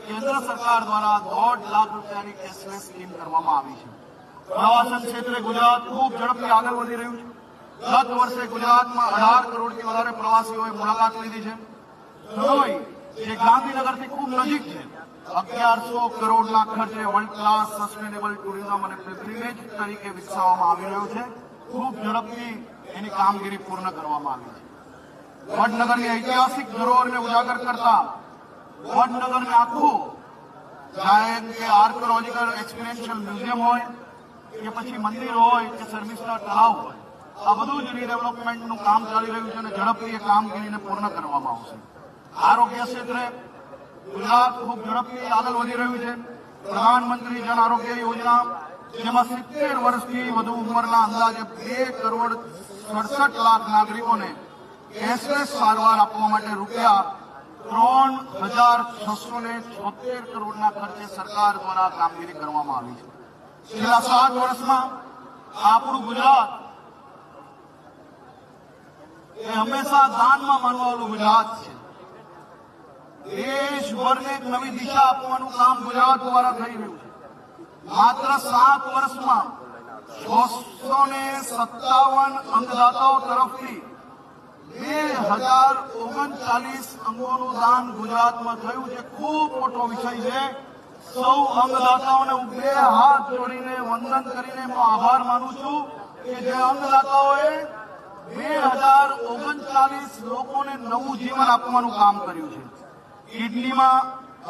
કેન્દ્ર સરકાર દ્વારા 1.5 લાખ રૂપિયાની કેશલેસ સ્કીમ કરવામાં આવી છે. પ્રવાસન ક્ષેત્રે ગુજરાત ખૂબ ઝડપથી આગળ વધી રહ્યું છે. ગત વર્ષે ગુજરાતમાં 18 કરોડથી વધારે પ્રવાસીઓએ મુલાકાત લીધી છે. ધનોઈ જે ગાંધીનગરથી ખૂબ નજીક છે 1100 કરોડના ખર્ચે વર્લ્ડ ક્લાસ સસ્ટેનેબલ ટુરિઝમ અને પિલગ્રીમેજ તરીકે વિકસાવવામાં આવી રહ્યો છે. ખૂબ ઝડપથી એની કામગીરી પૂર્ણ કરવામાં આવી છે. વડનગરની ઐતિહાસિક ધરોહરને ઉજાગર કરતા વડનગરને આખું જાયન કે આર્કોલોજીકલ એક્સપિરિયન્શિયલ મ્યુઝિયમ હોય કે પછી મંદિર હોય કે શર્મિષ્ઠા તળાવ હોય, આ બધું જ રીડેવલપમેન્ટનું કામ ચાલી રહ્યું છે અને ઝડપથી એ કામગીરીને પૂર્ણ કરવામાં આવશે. આરોગ્ય ક્ષેત્રે ગુજરાત ખૂબ ઝડપથી આગળ વધી રહ્યું છે. પ્રધાનમંત્રી જન આરોગ્ય યોજના જેમાં 70 વર્ષથી વધુ ઉંમરના અંદાજે 2 કરોડ 67 લાખ નાગરિકોને કેશલેસ સારવાર આપવા માટે રૂપિયા 3,676 કરોડના ખર્ચે સરકાર દ્વારા કામગીરી કરવામાં આવી છે. છેલ્લા 7 વર્ષમાં આપણું ગુજરાત એ હંમેશા દાનમાં માનવાવાળું ગુજરાત છે. દેશભરને એક નવી દિશા આપવાનું કામ ગુજરાત દ્વારા થઈ રહ્યું છે. માત્ર 7 વર્ષમાં 657 અંગદાતાઓ તરફથી 2039 અંગોનું દાન ગુજરાતમાં થયું છે. ખૂબ મોટો વિષય છે. સૌ અંગદાતાઓને હું 2 હાથ જોડીને વંદન કરીને હું આભાર માનું છું કે જે અંગદાતાઓએ 2039 લોકોને નવું જીવન આપવાનું કામ કર્યું છે. કિડનીમાં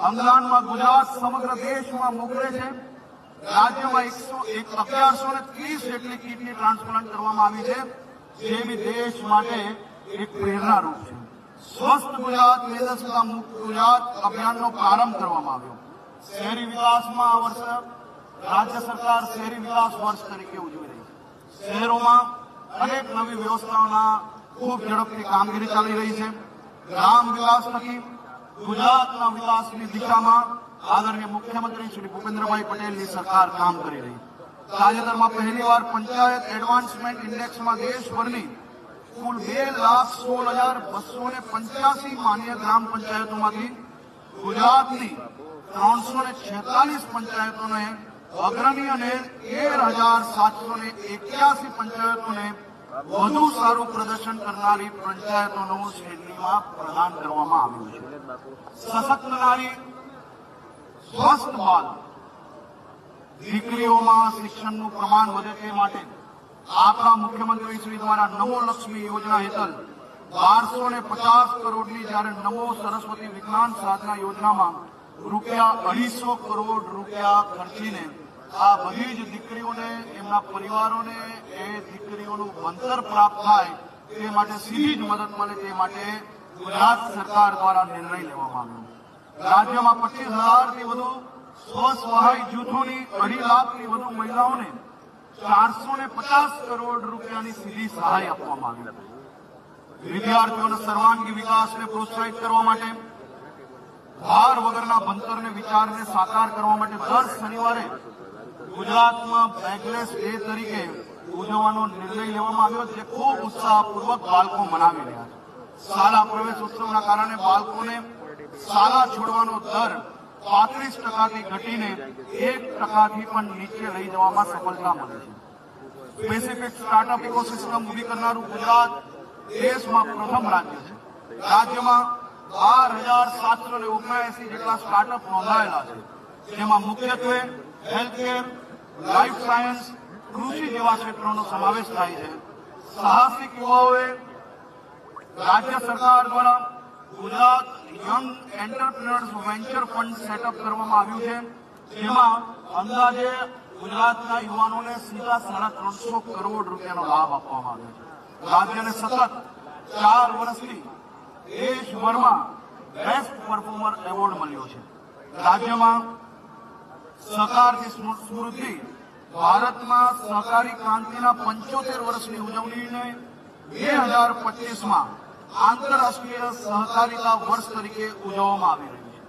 અંગદાનમાં ગુજરાત સમગ્ર દેશમાં મોકલે છે. રાજ્યમાં 1130 જેટલી કિડની ટ્રાન્સપ્લાન્ટ કરવામાં આવી છે, જે બી દેશ માટે એક પ્રેરણારૂપ છે. સ્વસ્થ ગુજરાત મેદસ્વીતા મુક્ત ગુજરાત અભિયાનનો પ્રારંભ કરવામાં આવ્યો. શહેરી વિકાસમાં આ વર્ષે રાજ્ય સરકાર શહેરી વિકાસ વર્ષ તરીકે ઉજવી રહી છે. શહેરોમાં અનેક નવી વ્યવસ્થાઓના ખૂબ ઝડપથી કામગીરી ચાલી રહી છે. ગ્રામ વિકાસ થકી ગુજરાતના વિકાસની દિશામાં આદરણીય મુખ્યમંત્રી શ્રી ભૂપેન્દ્રભાઈ પટેલની સરકાર કામ કરી રહી. તાજેતરમાં પહેલીવાર પંચાયત એડવાન્સમેન્ટ ઇન્ડેક્સમાં દેશભરની કુલ 2,16,285 માન્ય ગ્રામ પંચાયતોમાંથી ગુજરાતની 346 પંચાયતોને અગ્રણી અને 13,781 પંચાયતોને વધુ સારું પ્રદર્શન કરનારી પંચાયતોનું શ્રેણીમાં પ્રદાન કરવામાં આવ્યું છે. સશક્ત નારી, સ્વસ્થ બાલ, દીકરીઓમાં શિક્ષણનું પ્રમાણ વધે તે માટે આપણા મુખ્યમંત્રી શ્રી દ્વારા નમો લક્ષ્મી યોજના હેઠળ 1250 કરોડની જ્યારે નમો સરસ્વતી વિજ્ઞાન સાધના યોજનામાં રૂપિયા 250 કરોડ રૂપિયા ખર્ચીને આ બધી જ દીકરીઓને, એમના પરિવારોને એ દીકરીઓનું ભણતર પ્રાપ્ત થાય તે માટે સીધી જ મદદ મળે તે માટે ગુજરાત સરકાર દ્વારા નિર્ણય લેવામાં આવ્યો. રાજ્યમાં 25,000થી વધુ સ્વસહાય જૂથોની 2.5 લાખથી વધુ મહિલાઓને 450 કરોડ રૂપિયાની સીધી સહાય આપવામાં આવી. વિદ્યાર્થીઓના સર્વાંગી વિકાસને પ્રોત્સાહિત કરવા માટે ભાર વગરના ભણતરને વિચારને સાકાર કરવા માટે દર શનિવારે ગુજરાતમાં બેગલેસ ડે તરીકે ઉજવવાનો નિર્ણય લેવામાં આવ્યો, જે ખૂબ ઉત્સાહપૂર્વક બાળકો મનાવી રહ્યા છે. શાળા પ્રવેશ ઉત્સવના કારણે બાળકોને શાળા છોડવાનો દર 35%થી ઘટીને 1%થી પણ નીચે લઈ જવામાં સફળતા મળી છે. સ્પેસિફિક સ્ટાર્ટઅપ ઇકોસિસ્ટમ ઊભી કરનારું ગુજરાત દેશમાં પ્રથમ રાજ્ય છે. રાજ્યમાં 12,779 જેટલા સ્ટાર્ટઅપ નોંધાયેલા છે, જેમાં મુખ્યત્વે હેલ્થકેર, લાઈફ સાયન્સ, કૃષિ જેવા ક્ષેત્રોનો સમાવેશ થાય છે. સાહસિક યુવાઓએ રાજ્ય સરકાર દ્વારા Gujarat young entrepreneurs venture fund setup કરવામાં આવ્યું છે, જેમાં અંદાજે ગુજરાતના યુવાનોને સીધા 350 કરોડ રૂપિયાનો લાભ આપવામાં આવ્યો છે. રાજ્યને સતત 4 વર્ષથી દેશભરમાં બેસ્ટ પરફોર્મર એવોર્ડ મળ્યો છે. રાજ્યમાં સહકારથી સમૃદ્ધિ ભારતમાં સહકારી ક્રાંતિના 75 વર્ષની ઉજવણીને 2025માં આંતરરાષ્ટ્રીય સહકારિતા વર્ષ તરીકે ઉજવવામાં આવી રહી છે.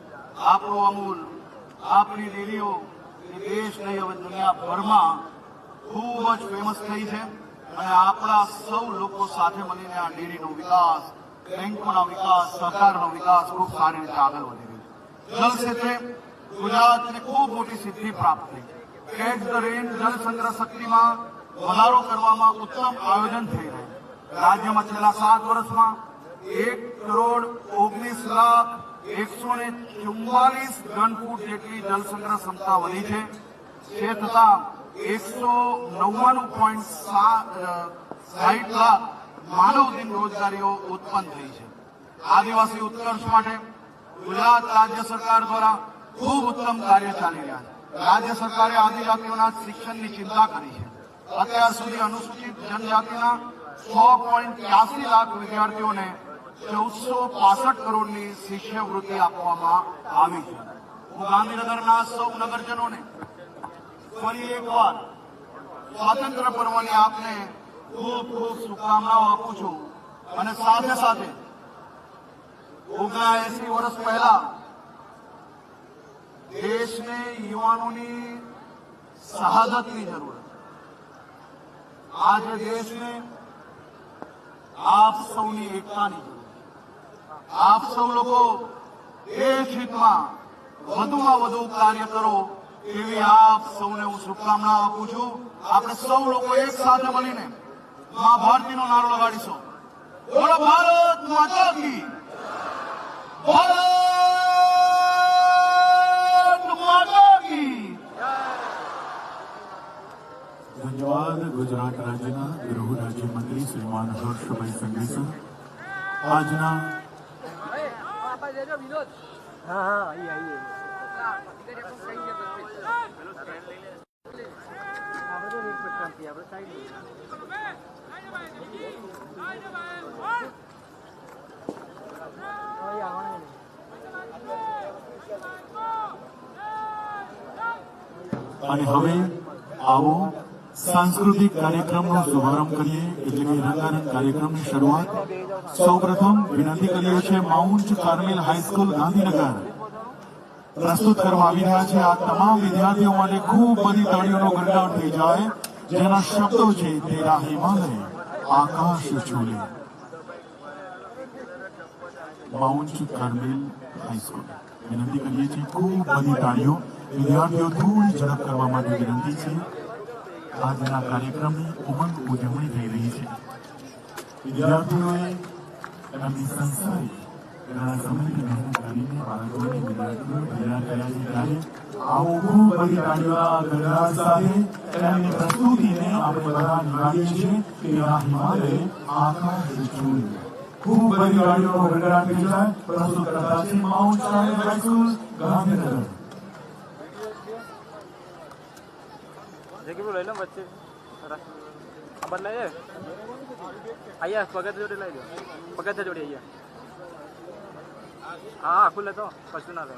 આપણું અમૂલ, આપણી ડેરીઓ એ દેશ નહીં હવે દુનિયાભરમાં ખૂબ જ ફેમસ થઈ છે અને આપણા સૌ લોકો સાથે મળીને આ ડેરીનો વિકાસ, બેંકોના વિકાસ, સહકારનો વિકાસ ખૂબ સારી રીતે આગળ વધી રહ્યો છે. જલ ક્ષેત્રે ગુજરાતને ખૂબ મોટી સિદ્ધિ પ્રાપ્ત થઈ છે. કેચ ધ રેન જલ સંગ્રહ શક્તિમાં વધારો કરવામાં ઉત્તમ આયોજન થઈ રહ્યું છે. રાજ્યમાં છેલ્લા 7 વર્ષમાં 1,01,144 ઘન ફૂટ જેટલી જલ સંગ્રહ ક્ષમતા વધી છે. તે થતાં 199.60 લાખ માનવ દિન રોજગારીઓ ઉત્પન્ન થઈ છે. આદિવાસી ઉત્કર્ષ માટે ગુજરાત રાજ્ય સરકાર દ્વારા ખૂબ ઉત્તમ કાર્ય ચાલી રહ્યા છે. રાજ્ય સરકારે આદિજાતિઓના શિક્ષણની ચિંતા કરી છે. અત્યાર સુધી અનુસૂચિત જનજાતિના 6.83 લાખ વિદ્યાર્થીઓને 1465 કરોડની શિષ્યવૃત્તિ આપવામાં આવી છે. હું ગાંધીનગરના સૌ નગરજનોને ફરી એકવાર સ્વાતંત્ર્ય પર્વની આપને ખૂબ ખૂબ શુભકામનાઓ આપું છું અને સાથે સાથે 79 વર્ષ પહેલા દેશને યુવાનોની શહાદતની જરૂર હતી. આજે દેશને આપ સૌની એકતાની જરૂર છે. આપ સૌ લોકો દેશ હિતમાં વધુમાં વધુ કાર્ય કરો એવી આપ સૌને હું શુભકામના આપું છું. આપણે સૌ લોકો એક સાથે મળીને મા ભારતીનો નારો લગાડીશું. બોલો ભારત માતા કી, ભારત માતા કી. ધન્યવાદ. ગુજરાત રાજ્યના ગૃહ રાજ્યમંત્રી શ્રીમાન હર્ષભાઈ સંઘવી સર આજના અને હવે આવો સાંસ્કૃતિક કાર્યક્રમનો શુભારંભ કરીએ એટલે કે રંગારંગ કાર્યક્રમની શરૂઆત સૌપ્રથમ વિનંતી કરીએ છીએ માઉન્ટ કાર્મેલ હાઈસ્કૂલ ગાંધીનગર પ્રસ્તુત કરવા આવી રહ્યા છે આ તમામ વિદ્યાર્થીઓ માટે ખૂબ બધી તાળીઓનો ગણગાટ થઈ જાય જેના શબ્દો છે તેરા હિમાલય આકાશ છોલે માઉન્ટ કાર્મેલ હાઈસ્કૂલ વિનંતી કરીએ છીએ ખૂબ બધી તાળીઓ વિદ્યાર્થીઓ થોડી ઝડપ કરવા માટે વિનંતી છે આજના કાર્યક્રમની ઉમંગ ઉજવણી થઈ રહી છે વિદ્યાર્થીઓએ એમની સંસ્થાએ ઘણા સમયથી મહેનત કરીને બાળકોને વિદ્યાર્થીઓ તૈયાર કર્યા છે ત્યારે આવો ખૂબ બધી તાળીઓના ગણગાટ સાથે તેમની પ્રસ્તુતિને આપણે બધા નિહાળીએ છીએ તેના હિમાલય આકાશ છોડે ખૂબ બધી તાળીઓનો ગણગાટ થઈ જાય પ્રસ્તુત કરતા છે માઉન્ટ કાર્મેલ હાઈસ્કૂલ ગાંધીનગર જગી લઈ લો વચ્ચે બદલાય અહીંયા પગથ જોડે લઈ લો પગથ જોડે અહીંયા હા આખું લેતો કશું ના લે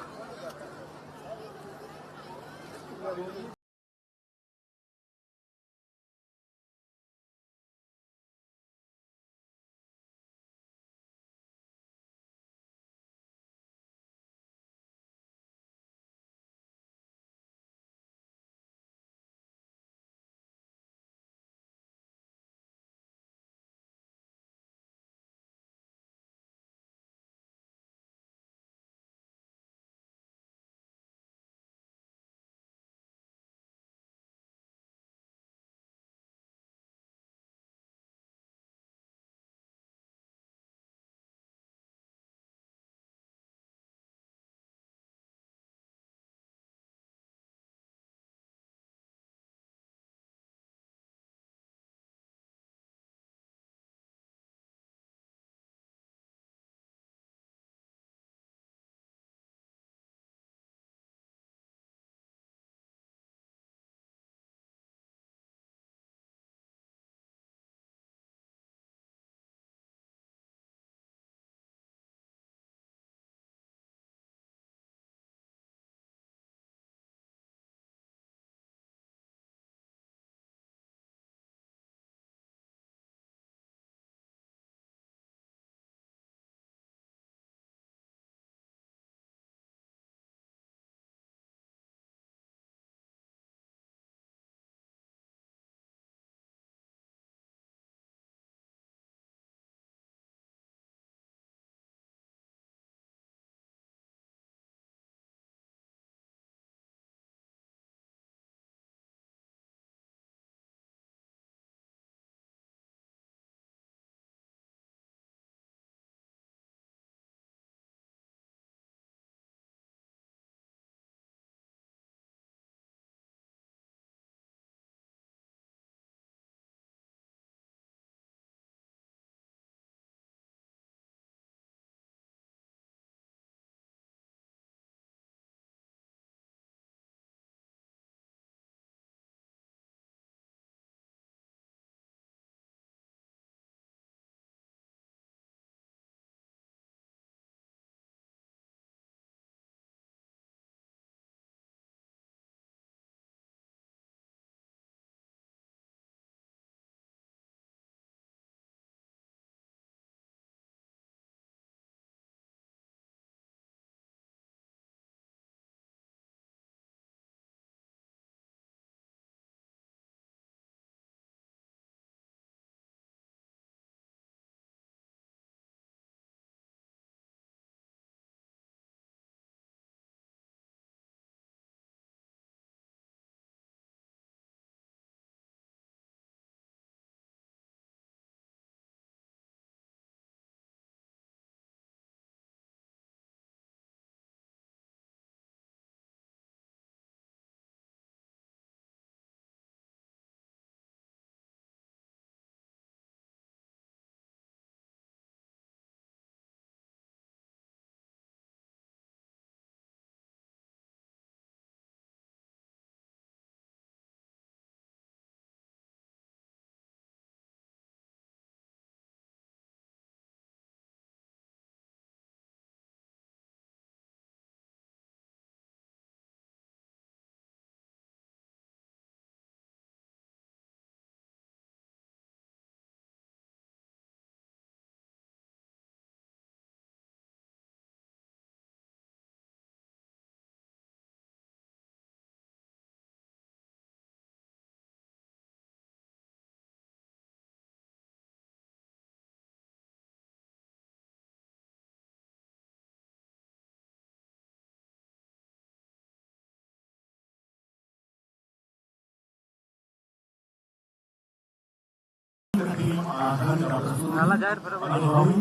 નાલા જાહેર બરાબર અને હવે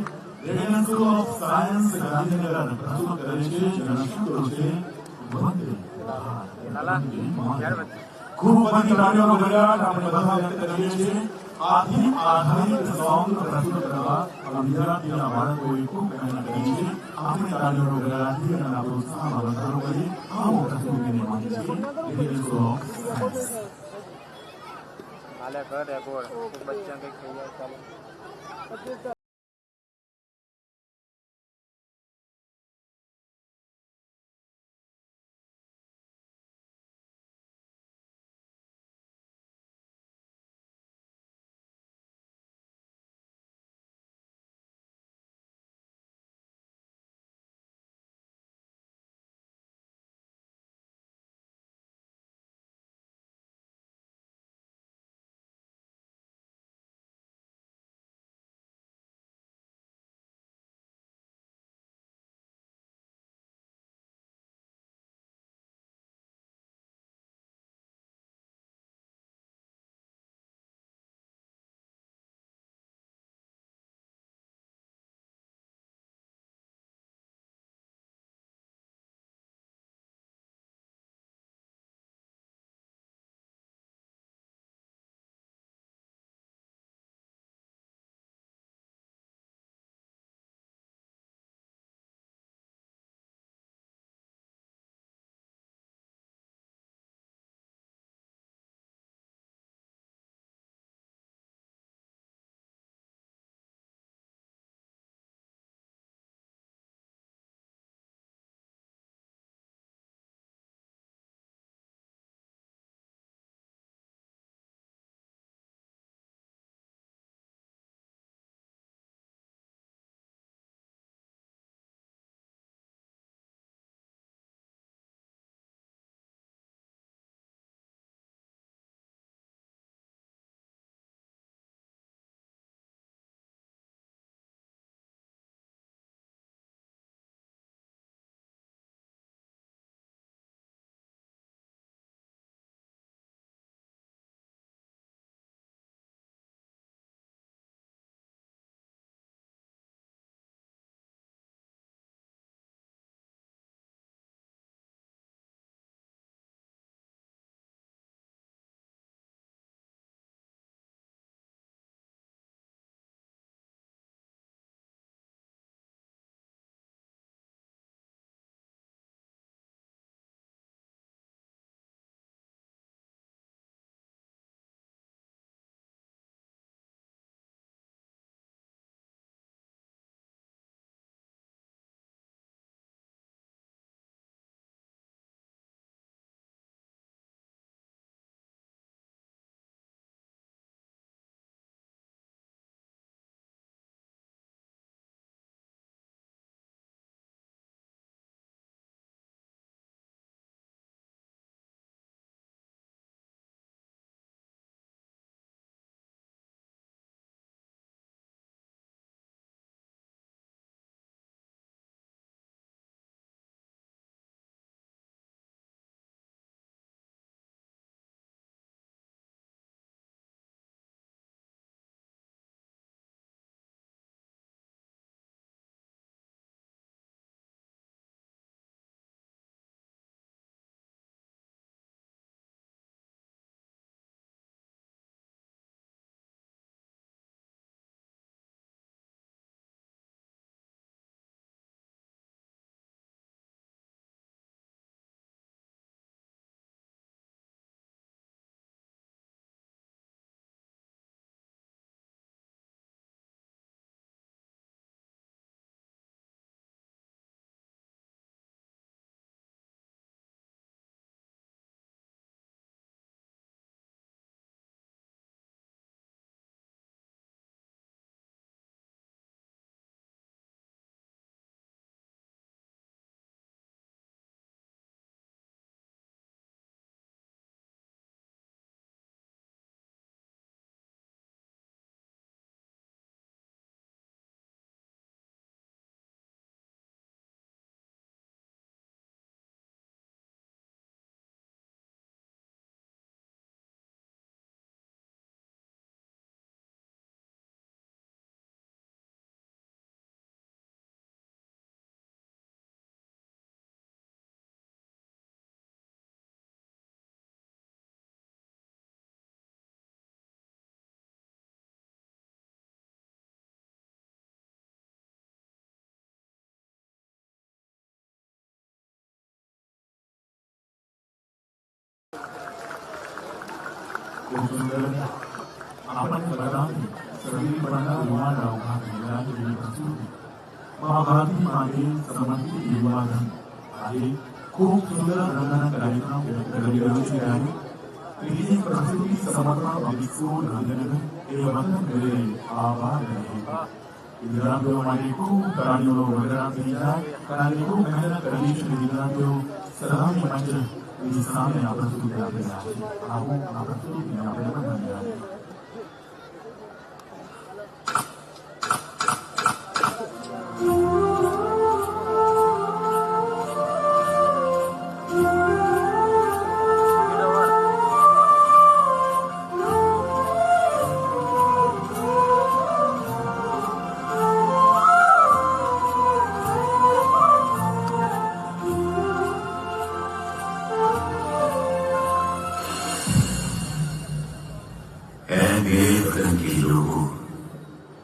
Indian school of science Gandhinagar પ્રસ્તુત કરે છે જેના સૂત્રો છે વંદે ભારત. નાલા જાહેર વચ્ચે ખૂબ બધી તાળીઓનો ગળાટ આપણે બધા વ્યક્ત કરીએ છીએ. આ થીમ આધારિત સોંગ પ્રસ્તુત કરવા આ ગુજરાતીના બાળકોએ ખૂબ મહેનત કરી છે. આપણે તાળીઓનો ગળાટથી અને આપણો ઉત્સાહમાં વધારો કરીએ. આવો પ્રસ્તુતિને માનીએ છીએ ઇન્ડિયન સ્કૂલ ઓફ સાયન્સ. હાલે કરે બોલ બચ્ચા કંઈક થઈ જાય ચાલો ખૂબ સુંદર હતા. આપણને બધાને સગીરપણના યુવાના ઉભા થયેલા એવી પ્રસ્તુતિ મહાભારતની માટે સમર્પિત યુવાધન આજે ખૂબ સુંદર રંગના કાર્યક્રમ કરી રહ્યો છે. ત્યારે ત્રીજી પ્રસ્તુતિ સમર્પણ અભિસ્કોર ગાંધીનગર એ વતન કરે આભાર રહે. વિદ્યાર્થીઓ માટે ખૂબ તાળીઓનો વગડાટ થઈ જાય કારણ કે ખૂબ મહેનત કરી છે વિદ્યાર્થીઓ સલામી મંચ એની સામે આ પ્રસ્તુતિ આપી રહ્યા છે. આવું આ પ્રસ્તુતિને આપણે બધા ધ્યાન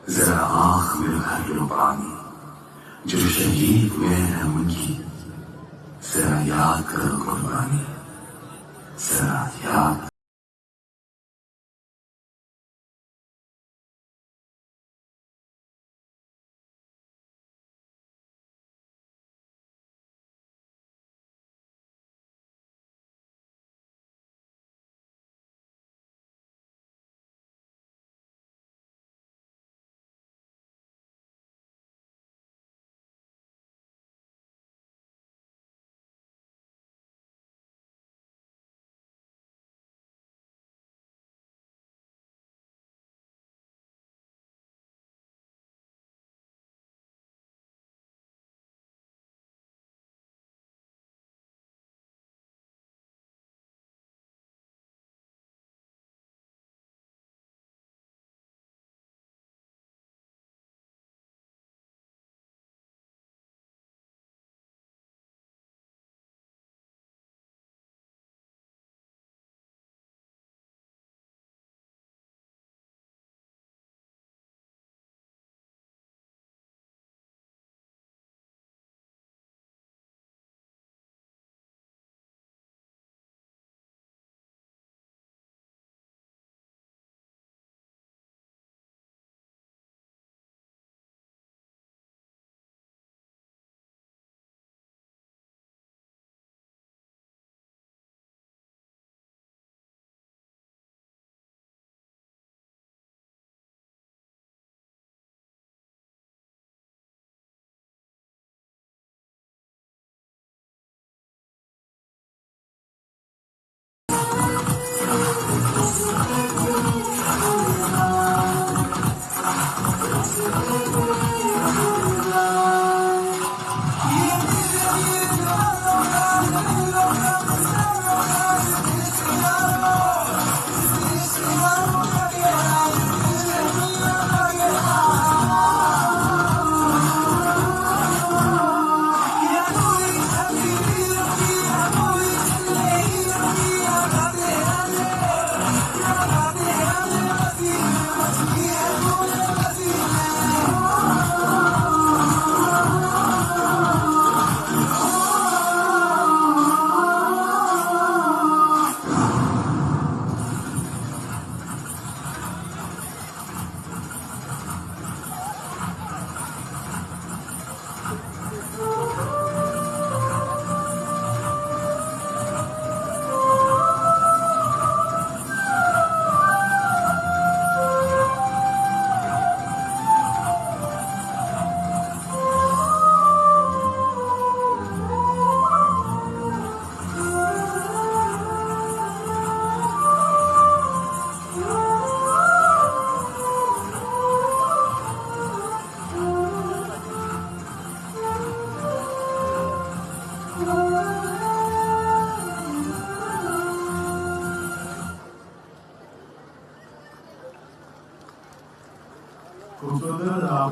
जरा आंख में भर लो पानी, जो शहीद हुए हैं उनकी जरा याद करो कुर्बानी, जरा याद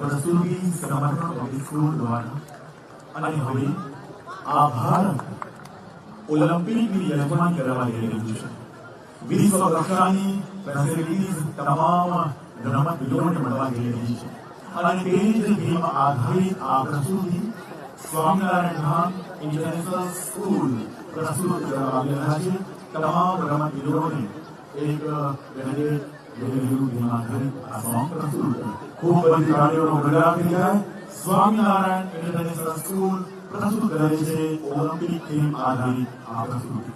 પ્રસ્તુતિ સમર્પણ અભિસ્કોર દ્વારા અને હવે આ ભારત ઓલિમ્પિકની યજમાન કરવા જઈ રહ્યું છે. વિશ્વ કક્ષાની ફેસિલિટીઝ તમામ રમતવીરોને મળવા જઈ રહી છે અને તે જ થીમ આધારિત આ પ્રસ્તુતિ સ્વામિનારાયણ ધામ ઇન્ટરનેશનલ સ્કૂલ પ્રસ્તુત કરવા આવી રહ્યા છે. તમામ રમતવીરોને એક ગેલેરીનું ધ્યાન કરી આ સોંગ પ્રસ્તુત કર્યું. ખૂબ બધી ગાડીઓનો ગગડાટ થઈ જાય. સ્વામિનારાયણ ઇન્ટરનેશનલ સ્કૂલ પ્રસ્તુત કરે છે ઓલિમ્પિક થીમ આધારિત આ પ્રસ્તુતિ.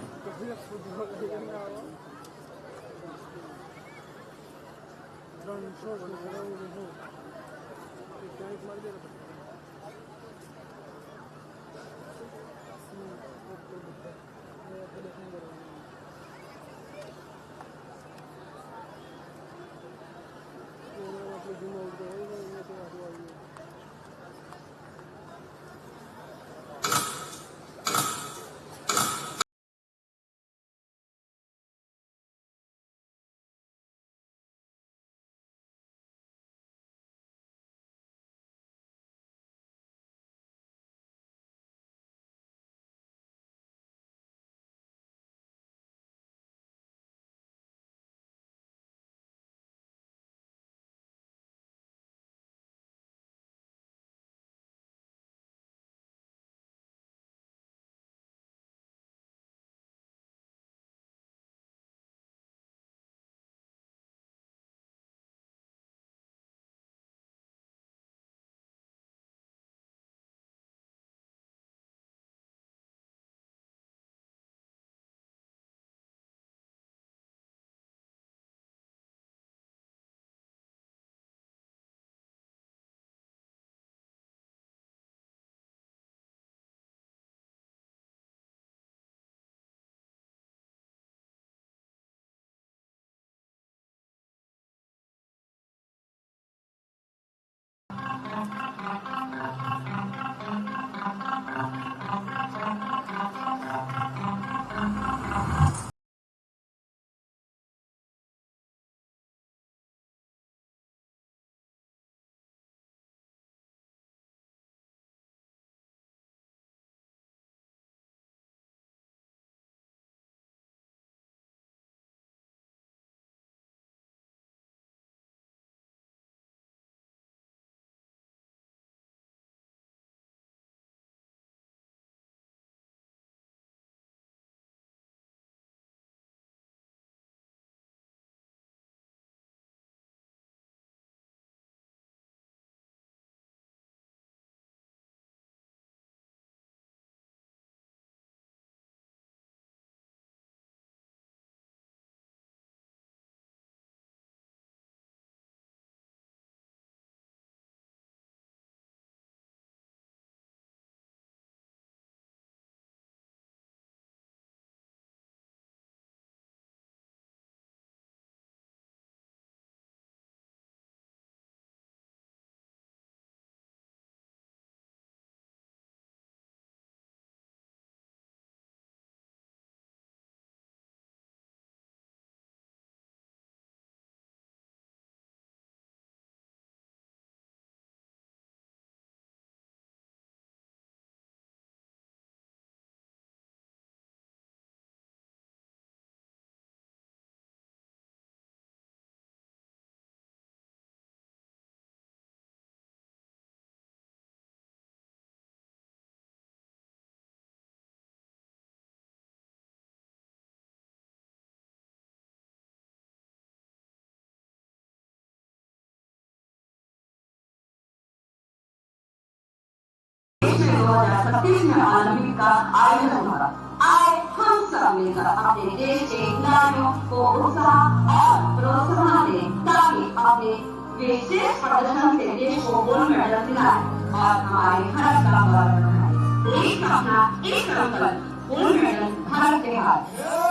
में ओलंपिक का आयोजन होगा। आए हम सब मिलकर अपने देश के खिलाड़ियों को उत्साह और प्रोत्साहन दें ताकि अपने विशेष प्रदर्शन से देश को गोल्ड मेडल दिलाएं और हमारे भारत का गौरव बढ़ाएं। एक अपना एक संकल्प, गोल्ड मेडल भारत के हाथ।